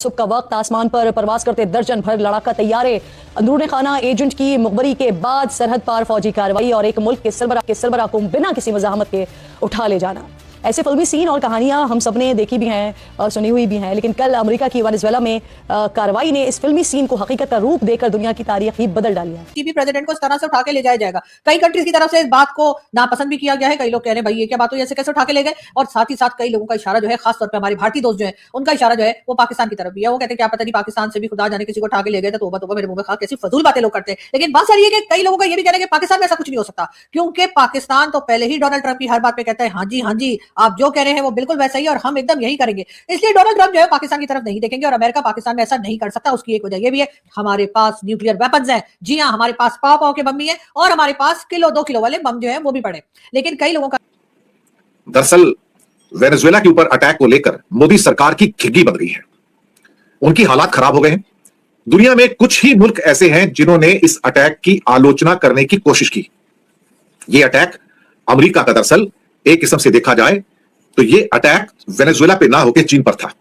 सुबह का वक्त आसमान पर परवाज करते दर्जन भर लड़ाका तैयारे, अंदरूनी खाना एजेंट की मुखबरी के बाद सरहद पार फौजी कार्रवाई और एक मुल्क के सरबराह को बिना किसी मज़ाहमत के उठा ले जाना। ऐसे फिल्मी सीन और कहानियां हम सबने देखी भी हैं और सुनी हुई भी हैं, लेकिन कल अमेरिका की वेनेजुएला में कार्रवाई ने इस फिल्मी सीन को हकीकत का रूप देकर दुनिया की तारीख ही बदल डाली है। किसी भी प्रेसिडेंट को इस तरह से उठा के ले जाया जाएगा। कई कंट्रीज की तरफ से इस बात को नापसंद भी किया गया है। कई लोग कह रहे हैं भाई ये क्या बात हुई, ऐसे कैसे उठा के ले गए। और साथ ही साथ कई लोगों का इशारा जो है, खासतौर पर हमारे भारतीय दोस्त जो है, उनका इशारा जो है वो पाकिस्तान की तरफ भी है। वो कहते हैं क्या पता नहीं पाकिस्तान से भी खुदा जाने किसी को उठा के ले गए, तो तौबा तौबा मेरे मुंह में खा, कैसी फजूल बातें लोग करते हैं। लेकिन बात सारी है कि कई लोगों का ये भी कहना है कि पाकिस्तान में ऐसा कुछ नहीं हो सकता, क्योंकि पाकिस्तान तो पहले ही डोनाल्ड ट्रंप की हर बात पे कहता है हाँ जी आप जो कह रहे हैं वो बिल्कुल वैसा ही और हम एकदम यही करेंगे। इसलिए डोनाल्ड ट्रंप जो है पाकिस्तान की तरफ नहीं देखेंगे और अमेरिका पाकिस्तान में ऐसा नहीं कर सकता। उसकी एक वजह ये भी है, हमारे पास न्यूक्लियर वेपन्स हैं। जी हां, हमारे पास पाव के बम भी हैं और हमारे पास किलो 2 किलो वाले बम जो है वो भी पड़े। लेकिन कई लोगों का दरअसल वेनेजुएला के ऊपर अटैक को लेकर मोदी सरकार की खिग्गी बन गई है। उनकी हालात खराब हो गए हैं। दुनिया में कुछ ही मुल्क ऐसे हैं जिन्होंने इस अटैक की आलोचना करने की कोशिश की। यह अटैक अमेरिका का, दरअसल एक किस्म से देखा जाए तो यह अटैक वेनेजुएला पे ना होकर चीन पर था।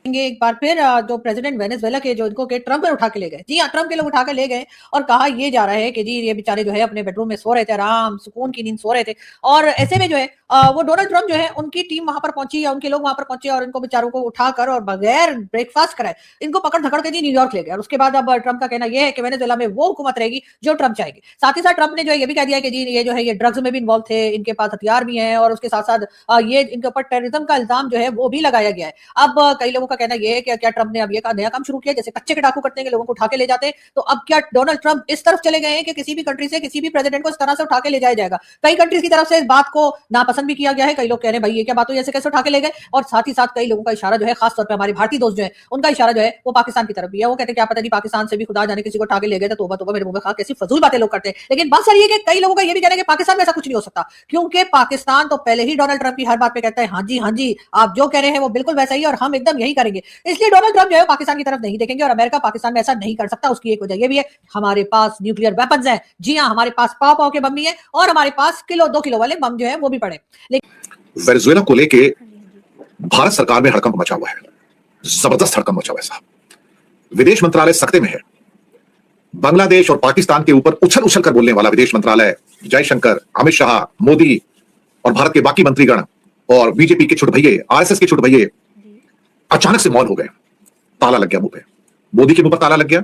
एक बार फिर जो प्रेसिडेंट वेनेजुएला के जो इनको के ट्रंप ने उठा के ले गए। जी हां, ट्रंप के लोग उठा के ले गए और कहा ये जा रहा है कि जी ये बेचारे जो है अपने बेडरूम में सो रहे थे, आराम सुकून की नींद सो रहे थे। और ऐसे में जो है वो डोनाल्ड ट्रंप जो है उनकी टीम वहां पर पहुंची या उनके लोग वहां पर पहुंचे और इनको बेचारों को उठाकर और बगैर ब्रेकफास्ट कराए इनको पकड़ धकड़ के जी न्यूयॉर्क ले गए। और उसके बाद अब ट्रंप का कहना यह है कि वेनेजुएला में वो हुकूमत रहेगी जो ट्रंप चाहेगी। साथ ही साथ ट्रंप ने जो है ये भी कह दिया कि जी ये जो है ये ड्रग्स में भी इन्वॉल्व थे, इनके पास हथियार भी हैं और उसके साथ साथ ये इनके ऊपर टेररिज्म का इल्जाम जो है वो भी लगाया गया है। अब कई लोगों का कहना यह है कि क्या ट्रंप ने अब ये नया काम शुरू किया, जैसे कच्चे के डाकू करते हैं कि लोगों को उठा के ले जाते हैं, तो अब क्या डोनाल्ड ट्रंप इस तरफ चले गए हैं कि किसी भी कंट्री से किसी भी प्रेसिडेंट को इस तरह से उठा के ले जाया जाएगा। कई कंट्रीज की तरफ से इस बात को नापसंद भी किया गया है। कई लोग कह रहे हैं भाई ये क्या बात हुई, ऐसे कैसे उठा के ले गए। और साथ ही साथ कई लोगों का इशारा जो है, खासतौर पर हमारे भारतीय दोस्त जो है, उनका इशारा जो है वो पाकिस्तान की तरफ भी है। वो कहते हैं क्या पता नहीं पाकिस्तान से भी खुदा जाने किसी को उठा के ले गए, तो तौबा तौबा मेरे मुंह में खा, कैसी फजूल बातें लोग करते हैं। लेकिन बात सारी है कि कई लोगों का ये भी कहना है कि पाकिस्तान में ऐसा कुछ नहीं हो सकता, क्योंकि पाकिस्तान तो पहले ही डोनाल्ड ट्रंप की हर बात पे कहता है हाँ जी आप जो कह रहे हैं वो बिल्कुल वैसा ही और हम एकदम यही करेंगे। इसलिए डोनाल्ड ट्रंप जो है पाकिस्तान की तरफ नहीं देखेंगे और अमेरिका पाकिस्तान में ऐसा नहीं कर सकता। उसकी एक वजह यह भी है, हमारे पास न्यूक्लियर वेपन्स हैं। जी हां, हमारे पास पाव के बम भी हैं और हमारे पास किलो 2 किलो वाले बम जो है वो भी पड़े। वेनेजुएला को लेके भारत सरकार में हड़कंप मचा हुआ है, जबरदस्त हड़कंप मचा हुआ है साहब। विदेश मंत्रालय सख्ते में है। बांग्लादेश और पाकिस्तान के ऊपर उछल उछल कर बोलने वाला विदेश मंत्रालय, जयशंकर, अमित शाह, मोदी और भारत के बाकी मंत्रीगण और बीजेपी के छोटे भैये, आरएसएस के छोटे भैये अचानक से मौन हो गए। ताला लग गया मुंह पे। मोदी के मुंह पर ताला लग गया,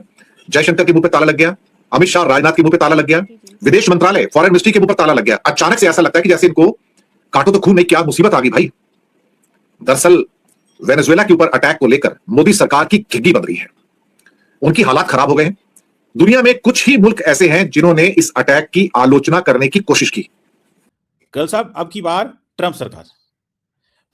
जयशंकर के मुंह पे ताला लग गया, अमित शाह राजनाथ के मुंह पे ताला लग गया, विदेश मंत्रालय फॉरेन मिनिस्ट्री के मुंह पर ताला लग गया। अचानक से ऐसा लगता है कि जैसे इनको काटो तो खून नहीं, क्या मुसीबत आ गई भाई। दरअसल वेनेजुएला के ऊपर अटैक को लेकर मोदी सरकार की खिग्गी बन गई है। उनकी हालात खराब हो गए हैं। दुनिया में कुछ ही मुल्क ऐसे हैं जिन्होंने इस अटैक की आलोचना करने की कोशिश की। कल साहब अब की बार ट्रंप सरकार,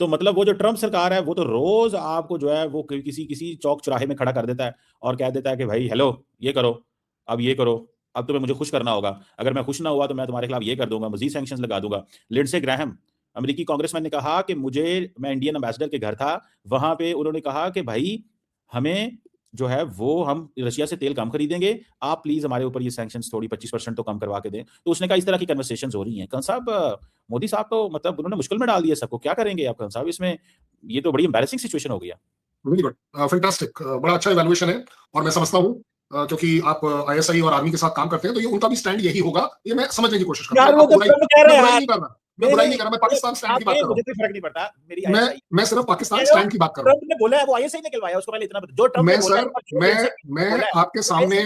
तो मतलब वो जो ट्रंप सरकार है वो तो रोज आपको जो है वो किसी चौक चौराहे में खड़ा कर देता है और कह देता है कि भाई हेलो ये करो, अब ये करो, अब तुम्हें मुझे खुश करना होगा, अगर मैं खुश ना हुआ तो मैं तुम्हारे खिलाफ ये कर दूंगा, मजीद सैंक्शंस लगा दूंगा। लिंडसे ग्राहम अमेरिकी कांग्रेसमैन ने कहा कि मैं इंडियन एम्बेसडर के घर था, वहां पे उन्होंने कहा कि भाई हमें जो है वो हम रशिया से तेल कम खरीदेंगे, आप प्लीज हमारे ऊपर ये सैंक्शंस थोड़ी 25% तो कम करवा के दें। तो उसने कहा इस तरह की कन्वर्सेशंस हो रही हैं। कंस साहब, मोदी साहब तो मतलब उन्होंने मुश्किल में डाल दिया सबको, क्या करेंगे आप कंस साहब इसमें? ये तो बड़ी एम्बैरेसिंग सिचुएशन हो गया। वेरी गुड, फैंटास्टिक, बड़ा अच्छा इवैल्यूएशन है और मैं समझता हूं क्योंकि आप आईएसआई और आर्मी के साथ काम करते हैं तो ये उनका भी स्टैंड यही होगा, ये मैं समझने की कोशिश कर रहा हूं। मैं बुराई नहीं कर रहा, मैं पाकिस्तान स्टैंड की बात कर रहा हूं। मुझे कोई फर्क नहीं पड़ता, मेरी मैं सिर्फ पाकिस्तान स्टैंड की बात कर रहा हूं। ट्रंप ने बोला है वो आईएसआई ने निकलवाया, उसको पहले इतना जो ट्रंप मैं सर मैं आपके सामने,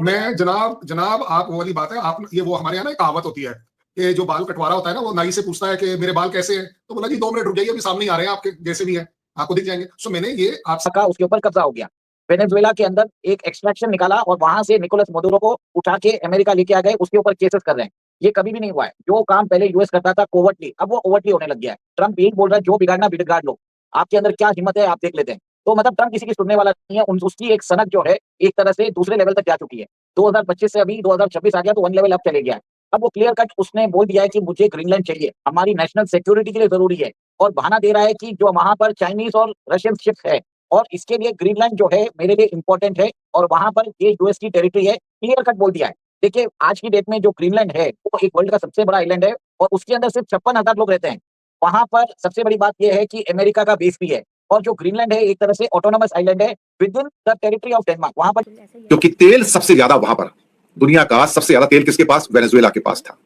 मैं जनाब आप वो वाली बात है, आप ये वो हमारे यहाँ ना एक कहावत होती है कि जो बाल कटवा रहा होता है ना वो नाई से पूछता है कि मेरे बाल कैसे हैं, तो बोला जी 2 मिनट रुक जाइए, अभी सामने ही आ रहे हैं आपके जैसे भी है, आपको दिख जाएंगे। सो मैंने ये आपसे का उसके ऊपर कब्जा हो गया। वेनेजुएला के अंदर एक एक्सट्रैक्शन निकाला और वहां से निकोलस मदुरो को उठा के अमेरिका लेके आ गए, उसके ऊपर केसेस कर रहे हैं। ये कभी भी नहीं हुआ है। जो काम पहले यूएस करता था कोवर्टली, अब वो ओवरटली होने लग गया है। ट्रंप यही बोल रहा है जो बिगाड़ना बिगाड़ लो, आपके अंदर क्या हिम्मत है आप देख लेते हैं। तो मतलब ट्रंप किसी की सुनने वाला नहीं है। उसकी एक सनक जो है एक तरह से दूसरे लेवल तक जा चुकी है। 2025 से अभी 2026 आ गया तो 1 लेवल अब चले गया है। अब वो क्लियर कट उसने बोल दिया है कि मुझे ग्रीनलैंड चाहिए, हमारी नेशनल सिक्योरिटी के लिए जरूरी है। और बहाना दे रहा है कि जो वहां पर चाइनीज और रशियन शिप्स है और इसके लिए ग्रीनलैंड जो है मेरे लिए इंपॉर्टेंट है और वहां पर ये यूएस की टेरिटरी है, क्लियर कट बोल दिया है। देखिए आज की डेट में जो ग्रीनलैंड है वो एक वर्ल्ड का सबसे बड़ा आइलैंड है और उसके अंदर सिर्फ 56,000 लोग रहते हैं। वहां पर सबसे बड़ी बात यह है कि अमेरिका का बेस भी है और जो ग्रीनलैंड है एक तरह से ऑटोनोमस आइलैंड है with in the territory of Denmark. वहां पर क्योंकि तेल सबसे ज्यादा वहां पर, दुनिया का सबसे ज्यादा तेल किसके पास? वेनेजुएला के पास था।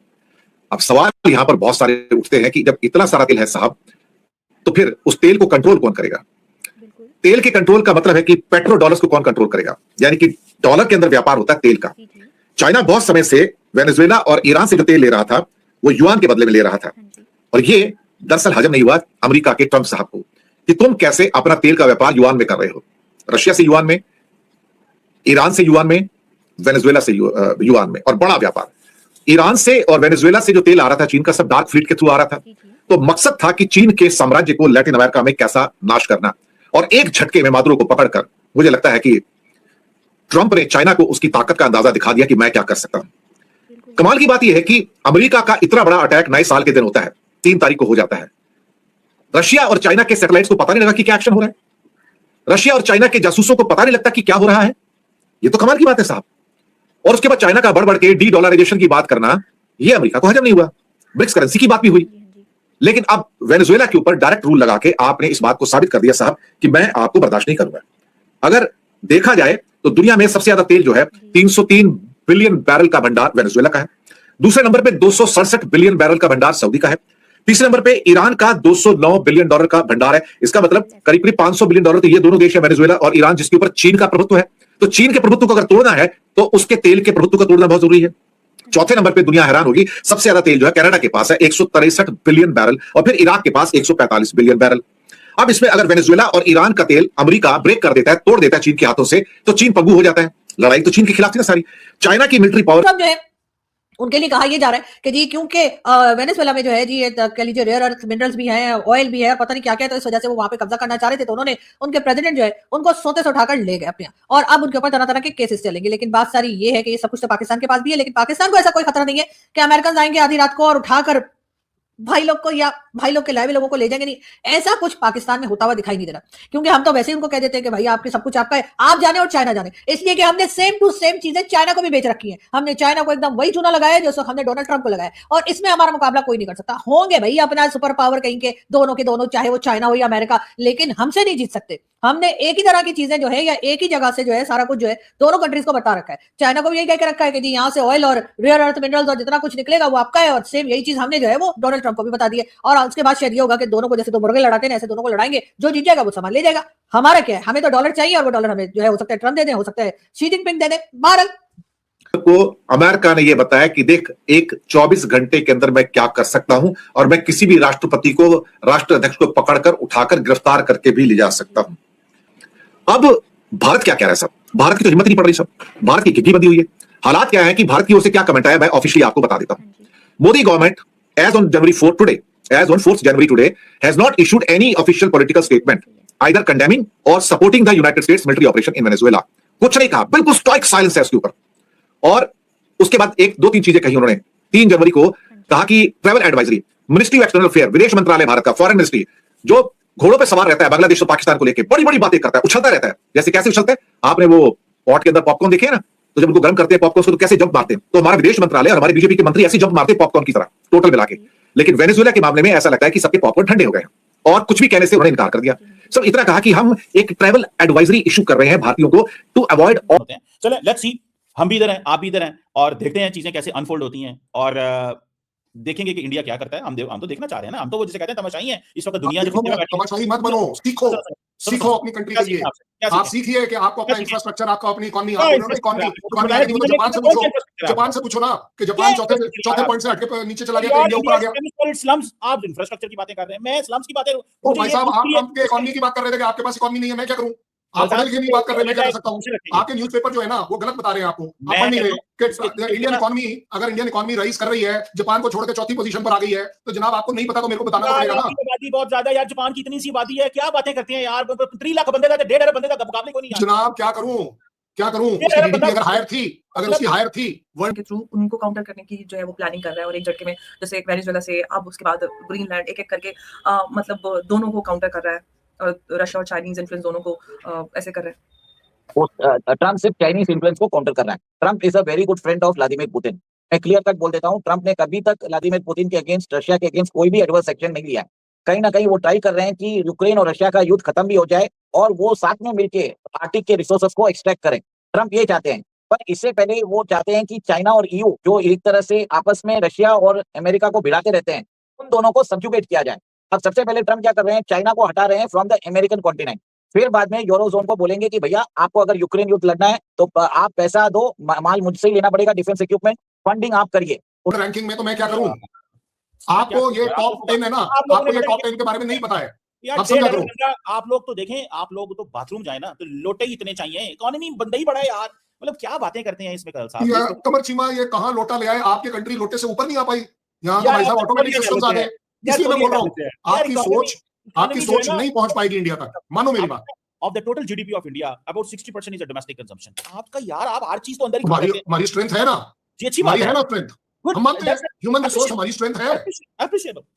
अब सवाल यहां पर बहुत सारे उठते हैं कि जब इतना सारा तेल है साहब, तो फिर उस तेल को कंट्रोल कौन करेगा? तेल के कंट्रोल का मतलब है कि पेट्रो डॉलर्स को कौन कंट्रोल करेगा? यानी कि डॉलर के अंदर व्यापार होता है तेल का। चाइना बहुत समय से वेनेजुएला और ईरान से जो तेल ले रहा था वो युआन के बदले में ले रहा था, और ये दरअसल हजम नहीं हुआ अमेरिका के ट्रंप साहब को कि तुम कैसे अपना तेल का व्यापार युआन में कर रहे हो। रशिया से युआन में, ईरान से युआन में, वेनेजुएला से युआन में, और बड़ा व्यापार। ईरान से और वेनेजुएला से जो तेल आ रहा था चीन का, सब डार्क फ्लीट के थ्रू आ रहा था। तो मकसद था कि चीन के साम्राज्य को लैटिन अमेरिका में कैसा नाश करना, और एक झटके में मादुरो को पकड़कर मुझे लगता है कि ट्रंप ने चाइना को उसकी ताकत का अंदाजा दिखा दिया कि मैं क्या कर सकता हूं। कमाल की बात यह है कि अमेरिका का इतना बड़ा अटैक नए साल के दिन होता है, 3 तारीख को हो जाता है। रशिया और चाइना के सैटेलाइट्स को पता नहीं लगा कि क्या एक्शन हो रहा है। रशिया और चाइना के जासूसों को पता नहीं लगता कि क्या हो रहा है। ये तो कमाल की बात है साहब। और उसके बाद चाइना का बढ़ बढ़ के डी-डॉलराइजेशन की बात करना, यह अमेरिका को हजम नहीं हुआ। ब्रिक्स करेंसी की बात भी हुई, लेकिन अब वेनेजुएला के ऊपर डायरेक्ट रूल लगा के आपने इस बात को साबित कर दिया साहब कि मैं आपको बर्दाश्त नहीं करूंगा। अगर देखा जाए तो दुनिया में सबसे ज्यादा तेल जो है 303 बिलियन बैरल का भंडार वेनेजुएला का है। दूसरे नंबर पे 267 बिलियन बैरल का भंडार सऊदी का है। तीसरे नंबर पे ईरान का 209 बिलियन डॉलर का भंडार है। इसका मतलब करीब करीब 500 बिलियन डॉलर। तो ये दोनों देश है वेनेजुएला और ईरान, जिसके ऊपर चीन का प्रभुत्व है। तो चीन के प्रभुत्व को अगर तोड़ना है तो उसके तेल के प्रभुत्व को तोड़ना बहुत जरूरी है। चौथे नंबर पे दुनिया हैरान होगी, सबसे ज्यादा तेल जो है कनाडा के पास है 163 बिलियन बैरल, और फिर इराक के पास 145 बिलियन बैरल। अब इसमें अगर वेनेजुएला और ईरान का तेल अमेरिका ब्रेक कर देता है, तोड़ देता है चीन के हाथों से, तो चीन पंगु हो जाता है। लड़ाई तो चीन के खिलाफ थी ना सारी। चाइना की मिलिट्री पावर सब जो है उनके लिए कहा यह जा रहा है कि जी क्योंकि वेनेजुएला में जो है जी ये कह लीजिए रेयर अर्थ मिनरल्स भी हैं, ऑयल भी है, पता नहीं क्या क्या है, तो इस वजह से वो वहां पे कब्जा करना चाह रहे थे। तो उन्होंने, उनके प्रेसिडेंट जो है उनको सोते से उठाकर ले गए अपने, और अब उनके ऊपर तरह तरह के केसेस चलेंगे। लेकिन बात सारी ये है कि ये सब कुछ तो पाकिस्तान के पास भी है, लेकिन पाकिस्तान को ऐसा कोई खतरा नहीं है कि अमेरिकन आएंगे आधी रात को और उठाकर भाई लोग को या भाई लोग के लाइव लोगों को ले जाएंगे। नहीं, ऐसा कुछ पाकिस्तान में होता हुआ दिखाई नहीं दे रहा, क्योंकि हम तो वैसे ही उनको कह देते हैं कि भाई आपके सब कुछ आपका है, आप जाने और चाइना जाने। इसलिए कि हमने सेम टू सेम चीजें चाइना को भी बेच रखी है। हमने चाइना को एकदम वही चूना लगाया जो हमने डोनाल्ड ट्रंप को लगाया, और इसमें हमारा मुकाबला कोई नहीं कर सकता। होंगे भाई अपना सुपर पावर कहीं के दोनों, चाहे वो चाइना हो या अमेरिका, लेकिन हमसे नहीं जीत सकते। हमने एक ही तरह की चीजें जो है या एक ही जगह से जो है सारा कुछ जो है दोनों कंट्रीज को बता रखा है। चाइना को भी यही कह के रखा है कि जी यहाँ से ऑयल और रेयर अर्थ मिनरल्स और जितना कुछ निकलेगा वो आपका है, और सेम यही चीज हमने जो है वो डोनाल्ड ट्रंप को भी बता दी है। और उसके बाद शायद ये होगा कि दोनों को जैसे दो मुर्गे लड़ाते हैं ऐसे दोनों को लड़ाएंगे, जो जीत जाएगा वो सामान ले जाएगा। हमारा क्या है, हमें तो डॉलर चाहिए, और वो डॉलर हमें जो है हो सकता है ट्रंप दे दे, हो सकता है शी जिनपिंग दे दे। बहरहाल को अमेरिका ने यह बताया कि देख, एक 24 घंटे के अंदर मैं क्या कर सकता हूं, और मैं किसी भी राष्ट्रपति को, राष्ट्र अध्यक्ष को पकड़कर उठाकर गिरफ्तार करके भी ले जा सकता हूं। अब भारत क्या कह रहा है सब? भारत की तो हिम्मत नहीं पड़ रही सब। भारत की घिघी बंधी हुई है। हालात क्या है कि भारत की ओर से क्या कमेंट आया, मैं ऑफिशियली आपको बता देता हूं। Modi government as on on 4th January today has not issued any official political statement either condemning or supporting the United States military operation in Venezuela। कुछ नहीं कहा, बिल्कुल स्टॉइक साइलेंस है उसके ऊपर। और उसके बाद एक दो तीन चीजें कही उन्होंने। 3 जनवरी को कहा कि travel advisory, ministry of external affair, विदेश मंत्रालय भारत का, फॉरेन मिनिस्ट्री, जो घोड़ों पे सवार रहता है बांग्लादेश और पाकिस्तान को लेकर, बड़ी बड़ी बातें करता है, उछलता रहता है। जैसे कैसे उछलते हैं, आपने वो पॉट के अंदर पॉपकॉर्न देखे ना, तो जब उनको गर्म करते हैं पॉपकॉर्न को तो कैसे जंप मारते हैं। तो हमारा विदेश मंत्रालय और हमारे बीजेपी के मंत्री ऐसे जंप मारते हैं पॉपकॉर्न की तरह, टोटल मिला के। लेकिन वेनेजुएला के मामले में ऐसा लगता है कि सबके पॉपकॉर्न ठंडे हो गए हैं, और कुछ भी कहने से उन्होंने इनकार कर दिया। सब इतना कहा कि हम एक ट्रैवल एडवाइजरी इशू कर रहे हैं भारतीयों को टू अवॉइड। चले लेट्स सी, हम भी इधर हैं, आप भी इधर हैं, और देखते हैं चीजें कैसे अनफोल्ड होती हैं, और देखेंगे कि इंडिया क्या करता है। हम तो देखना चाह रहे हैं ना, हम तो वो जिसे कहते हैं तमाशाई हैं इस वक्त दुनिया जो तमाशाई मत बनो, सीखो अपनी कंट्री के लिए। आप सीखिए कि आपको अपना इंफ्रास्ट्रक्चर, आपको अपनी इकोनॉमी, जापान से पूछो ना कि जापान चौथे पॉइंट से हटके नीचे चला गया, इंडिया ऊपर आ गया। स्लम्स, आप इंफ्रास्ट्रक्चर की बातें कर रहे हैं, मैं स्लम्स की बातें। ओ भाई साहब, आप आपके इकोनॉमी की बात कर रहे थे कि आपके पास इकोनॉमी नहीं है, मैं क्या करूं? आप पढ़े लिखे नहीं बात कर रहे, मैं क्या कर सकता हूँ? आपके न्यूज़पेपर जो है ना वो गलत बता रहे हैं आपको। आप पढ़ नहीं रहे कि इंडियन इकोनॉमी, अगर इंडियन इकोनॉमी राइज कर रही है, जापान को छोड़कर चौथी पोजीशन पर आ गई है, तो जनाब आपको नहीं पता तो मेरे को बताना पड़ेगा ना। आबादी बहुत ज्यादा यार, जापान की इतनी सी आबादी है, क्या बातें करते हैं यार। 3 लाख बंदे का, 1.5 अरब बंदे का मुकाबले को नहीं है जनाब। क्या करूं? उसकी GDP अगर हायर थी, वर्ल्ड के थ्रू उनको काउंटर करने की जो है वो प्लानिंग कर रहा है, और एक झटके में जैसे एक वेनेजुएला से, अब उसके बाद ग्रीनलैंड, एक एक करके मतलब दोनों को काउंटर कर रहा है, और रशिया और चाइनीज इन्फ्लुएंस दोनों को ऐसे कर रहे हैं। ट्रंप सिर्फ चाइनीज इन्फ्लुएंस को काउंटर कर रहा है। Trump is a very good friend of Vladimir Putin. मैं क्लियर तक बोल देता हूं, ट्रंप ने कभी तक व्लादिमीर पुतिन के अगेंस्ट, रशिया के अगेंस्ट कोई भी एडवर्स एक्शन नहीं लिया है। कहीं ना कहीं वो ट्राई कर रहे हैं कि यूक्रेन और रशिया का युद्ध खत्म भी हो जाए, और वो साथ में मिलके आर्टिक के रिसोर्सेस को एक्सट्रैक्ट करें। ट्रंप ये चाहते हैं, पर इससे पहले वो चाहते हैं कि चाइना और ईयू जो एक तरह से आपस में रशिया और अमेरिका को भिड़ाते रहते हैं, उन दोनों को सब्जुगेट किया जाए। अब सबसे पहले ट्रंप क्या कर रहे हैं, चाइना को हटा रहे हैं फ्रॉम द अमेरिकन कॉन्टिनेंट। फिर बाद में यूरोजोन को बोलेंगे कि भैया आपको अगर यूक्रेन युद्ध लड़ना है तो आप पैसा दो, माल मुझसे ही लेना पड़ेगा, डिफेंस इक्विपमेंट फंडिंग आप करिए। रैंकिंग में तो मैं क्या करूं? क्या आपको ये आप टॉप 10 है ना, आप लोगों आपको ने ये पता टॉप है 10 के बारे में नहीं पता है। यार आप समझा करो। आप लोग तो देखें, आप लोग तो बाथरूम जाए ना तो लोटे ही इतने चाहिए, इकोनॉमी बंदा ही बड़ा है यार, मतलब क्या बातें करते हैं इसमें कल साहब। या कमर चीमा ये कहां लोटा ले आए? आपके कंट्री लोटे से ऊपर नहीं आ पाई। यहाँ तो यार भाई साहब आप ऑटोमेटिक तौलिया सिस्टम्स आ गए। यार इसलिए मैं तौलिया बोल रहा क्या हूँ, लेते हैं यार, आपकी सोच जो है ना नहीं पहुंच पाएगी इंडिया तक, मानो मेरी बात। of the total GDP of India, about 60% is a domestic consumption. आपका यार आप हर चीज तो अंदर ही खा लेते हैं। हमारी स्ट्रेंथ है ना, ये अच्छी हमारी बात है है। ना स्ट्रेंथ। Good, हम मानते हैं that's ह्यूमन रिसोर्स appreciable, हमारी स्ट्रेंथ है।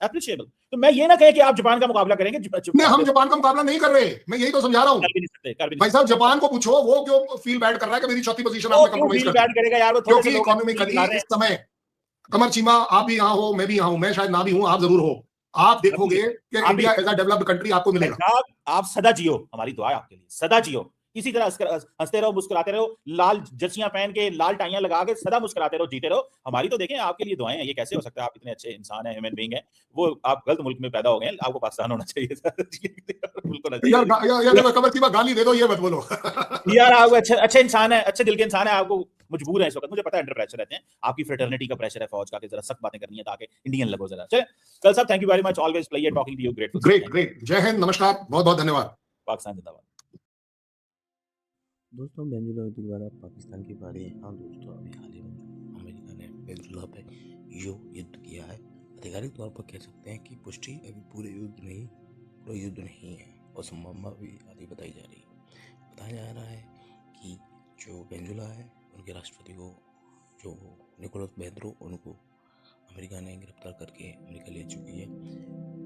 appreciable. तो मैं ये ना कहे कि आप जापान का मुकाबला करेंगे। नहीं, हम जापान का मुकाबला नहीं कर रहे, मैं यही तो समझा रहा हूँ। कर भी नहीं सकते, कर भी नहीं भाई साहब जापान को पूछो वो क्यों फील बैड कर रहा है कि मेरी चौथी पोजीशन सकते। वो आपने क्यों कंप्रोमाइज फील कर दी? बैड करेगा यार, वो थोड़े से क्योंकि लोग इकोनॉमिकली चला रहे इस हैं। समय कमर चीमा आप भी यहाँ हो, मैं भी यहाँ हूँ, मैं शायद ना भी हूँ, आप जरूर हो। आप देखोगे कि आप India as a developed country आपको मिलेगा। साहब आप सदा जियो, हमारी दुआ है आपके लिए, सदा जियो इसी तरह हंसते रहो, मुस्कुराते रहो, लाल जर्सियां पहन के, लाल टाइयां लगा के सदा मुस्कुराते रहो, जीते रहो। हमारी तो देखें आपके लिए दुआएं हैं। ये कैसे हो सकता है, आप इतने अच्छे इंसान हैं, ह्यूमन बीइंग हैं, वो आप गलत मुल्क में पैदा हो गए हैं, आपको पाकिस्तान होना चाहिए था। बिल्कुल होना चाहिए। यार कमर चीमा गाली दे दो, ये मत बोलो। यार आप अच्छे इंसान है, अच्छे दिल के इंसान है, आपको मजबूर है इस वक्त, मुझे पता है अंडर प्रेशर रहते हैं, आपकी फ्रेटर्निटी का प्रेशर है फौज का, कि जरा सख्त बातें करनी है ताकि इंडियन लगो जरा। चले कल साहब, thank you very much, always pleasure talking to you, grateful. Great great, जय हिंद, नमस्कार, बहुत बहुत धन्यवाद। पाकिस्तान जिंदाबाद। दोस्तों बेंजुला युद्ध के बाद अब पाकिस्तान की बारी है। हाँ दोस्तों, अभी हाल ही में जो अमेरिका ने बेंजुला पे युद्ध किया है, आधिकारिक तौर पर कह सकते हैं कि पुष्टि अभी पूरा युद्ध नहीं है और संभावना भी आधी बताई जा रही है। बताया जा रहा है कि जो बेंजुला है उनके राष्ट्रपति को, जो निकोलस मैडुरो, उनको अमेरिका ने गिरफ्तार करके अमेरिका ले चुकी है।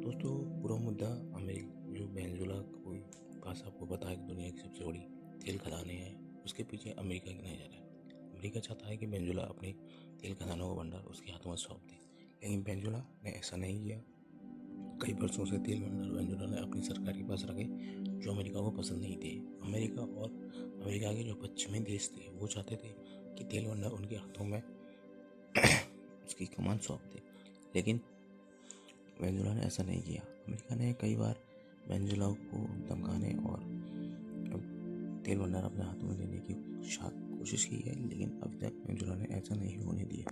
दोस्तों पूरा मुद्दा जो बेंजुला कोई पास आपको पता है कि दुनिया की सबसे बड़ी तेल खदानें हैं, उसके पीछे अमेरिका गिनाया जा रहा है। अमेरिका चाहता है कि बेंजुला अपनी तेल खदानों का भंडार उसके हाथों में सौंप दे, लेकिन बेंजुला ने ऐसा नहीं किया। कई वर्षों से तेल भंडार बेंजुला ने अपनी सरकार के पास रखे, जो अमेरिका को पसंद नहीं थे। अमेरिका और अमेरिका के जो पश्चिमी देश थे वो चाहते थे कि तेल भंडार उनके हाथों में उसकी कमान सौंप दे, लेकिन बेंजुला ने ऐसा नहीं किया। अमेरिका ने कई बार बेंजुला को धमकाने और तेल भंडार अपने हाथों में लेने की कोशिश की है, लेकिन अभी तक बेंजुला ने ऐसा नहीं होने दिया।